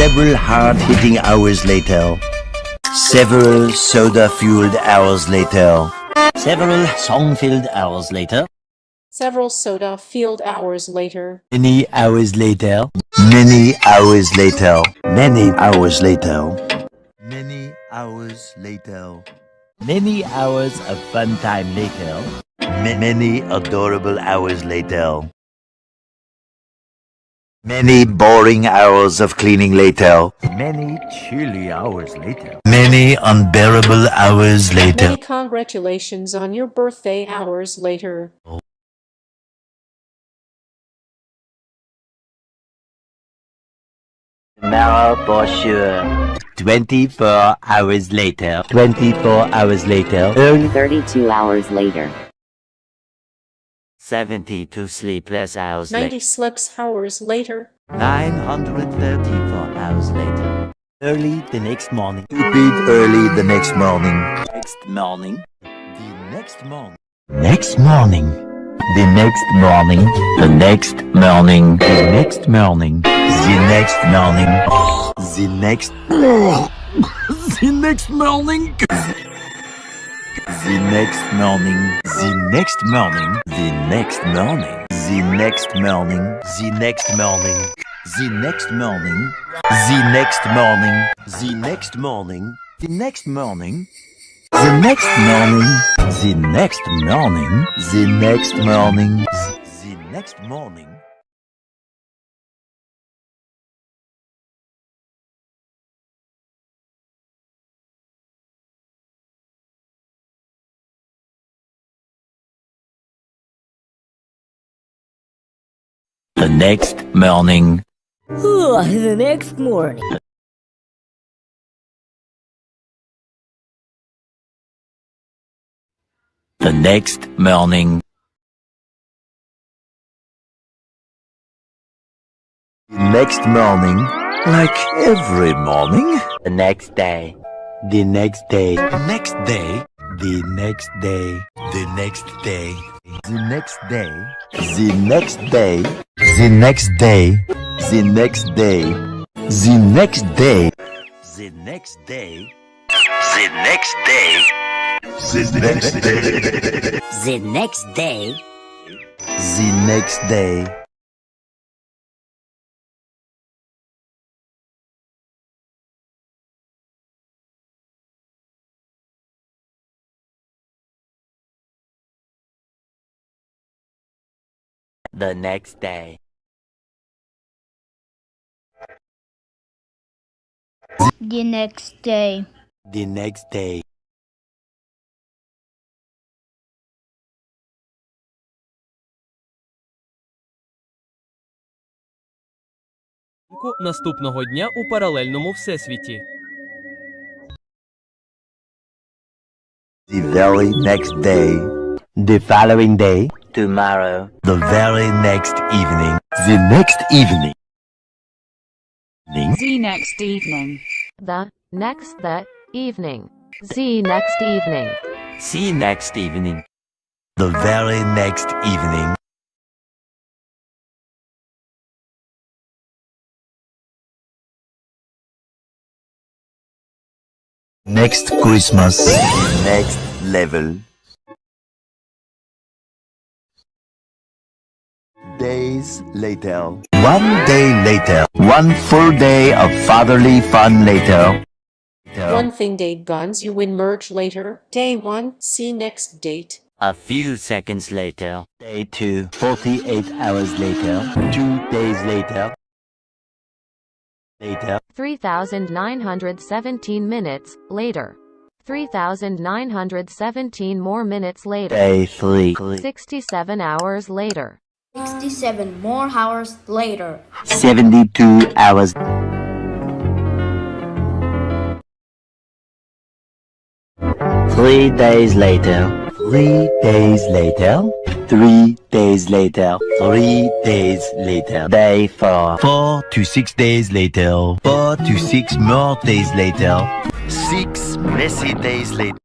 Several hard-hitting hours later. Several soda-fueled hours later. Several song-filled hours later. Several soda-filled hours later. Many hours later. Many hours later. Many hours later. Many hours later. Many hours of fun time later. Many adorable hours later. Many boring hours of cleaning later. Many chilly hours later. Many unbearable hours later. Many congratulations on your birthday hours later. Tomorrow for sure. 24 hours later. 24 hours later. 32 hours later. 72 sleepless hours 90 later. sleeps hours later. 934 hours later. Early the next morning. Stupid early the next morning. Next morning. The next morning. Next morning. The next morning. The next morning. The next morning. The next morning. The next. The next morning. The next morning. The next morning. The next morning. The next morning. The next morning. The next morning. The next morning. The next morning. The next morning. The next morning. The next morning. The next morning. The next morning. The next morning. The next morning. The next morning. The next morning. Like every morning. The next day. The next day. The next day. The next day. The next day. The next day. The next day. The next day. The next day. The next day. The next day. The next day. The next day. The next day. The next day. The next day. The next day. The next day. Наступного дня у паралельному всесвіті. The very next day. The following day. Tomorrow. The very next evening. The next evening. The next evening. The evening. The next evening. See next evening. The very next evening. Next Christmas. Next level. Days later. 1 day later. 1 full day of fatherly fun later. One thing date guns you win merge later. Day 1, see next date. A few seconds later. Day 2. 48 hours later. 2 days later. 3,917 minutes later. 3,917 more minutes later. Day 3. 67 hours later. 67 more hours later. 72 hours. 3 days later. 3 days later. 3 days later. 3 days later. Day 4. 4 to 6 days later. 4 to 6 more days later. 6 messy days later.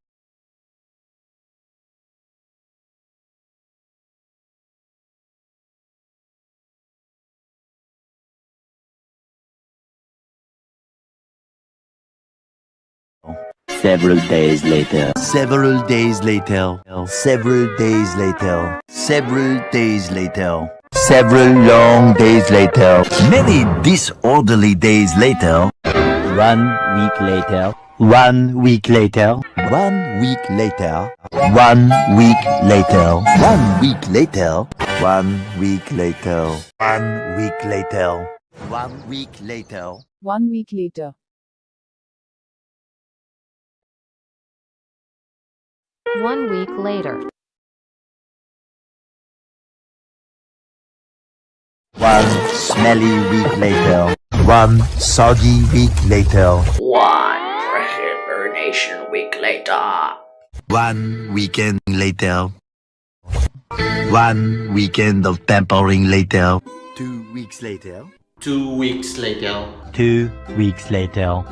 Several days later. Several days later. Several days later. Several days later. Several long days later. Many disorderly days later. 1 week later. 1 week later. 1 week later. 1 week later. 1 week later. 1 week later. 1 week later. 1 week later. 1 week later. 1 week later. 1 smelly week later. 1 soggy week later. 1 hibernation week later. 1 weekend later. 1 weekend of pampering later. 2 weeks later. 2 weeks later. 2 weeks later.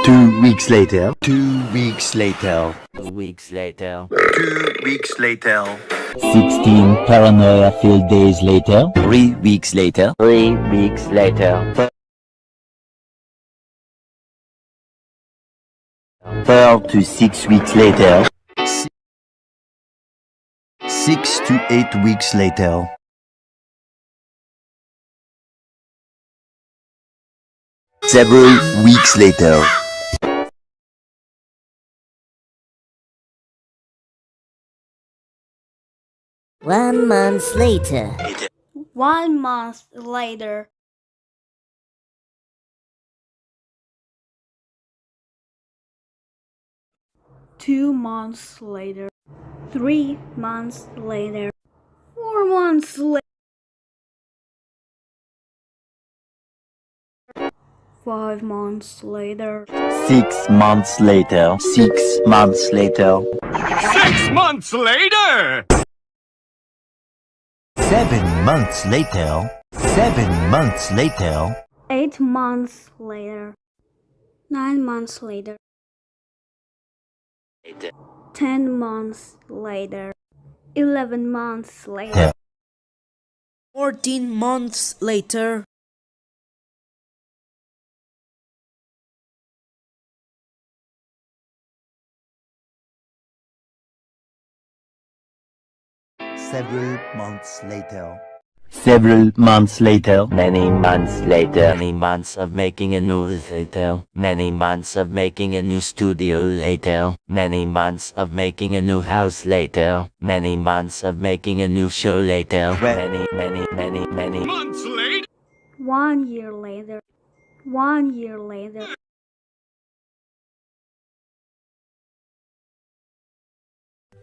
2 weeks later. 2 weeks later. 2 weeks later. 2 weeks later. 16 paranoia-filled days later. 3 weeks later. 3 weeks later. 4 to 6 weeks later. 6 to 8 weeks later. 7 weeks later. 1 month later. 1 month later. 2 months later. 3 months later. 4 months later. 5 months later. 6 months later. 6 months later. 6 months later! 7 months later. 7 months later. 8 months later. 9 months later. 10 months later. 11 months later. 14 months later. 'Several months later. Several months later. Many months later. Many months of making a new later. Many months of making a new studio later. Many months of making a new house later. Many months of making a new show later. Many Months later! 1 year later. 1 year later.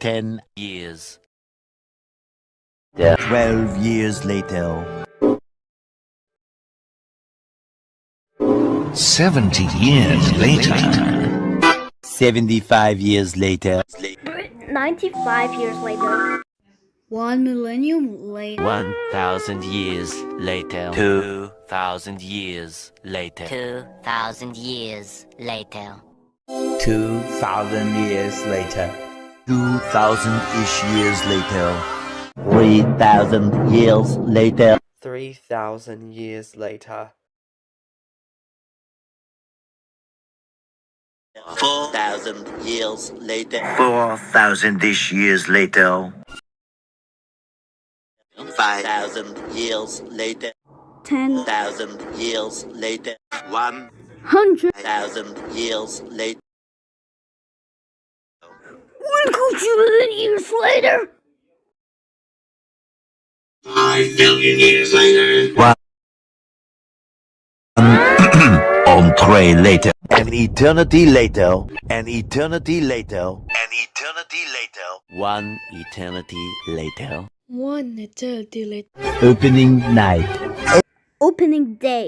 10 years. 12 years later. 70 years later. 75 years later. 95 years later. 1 millennium later. 1,000 years later. 2,000 years later. 2,000 years later. 2,000 years later. 2,000-ish years later. 3,000 years later. 3,000 years later. 4,000 years later. 4,000-ish years later. 5,000 years later. 10,000 1,000 years later. 1,000 years later. 1,000 years later. 5,000,000 years later. Entree later. An eternity later. An eternity later. An eternity later. 1 eternity later. 1 eternity later. Opening night. Opening day.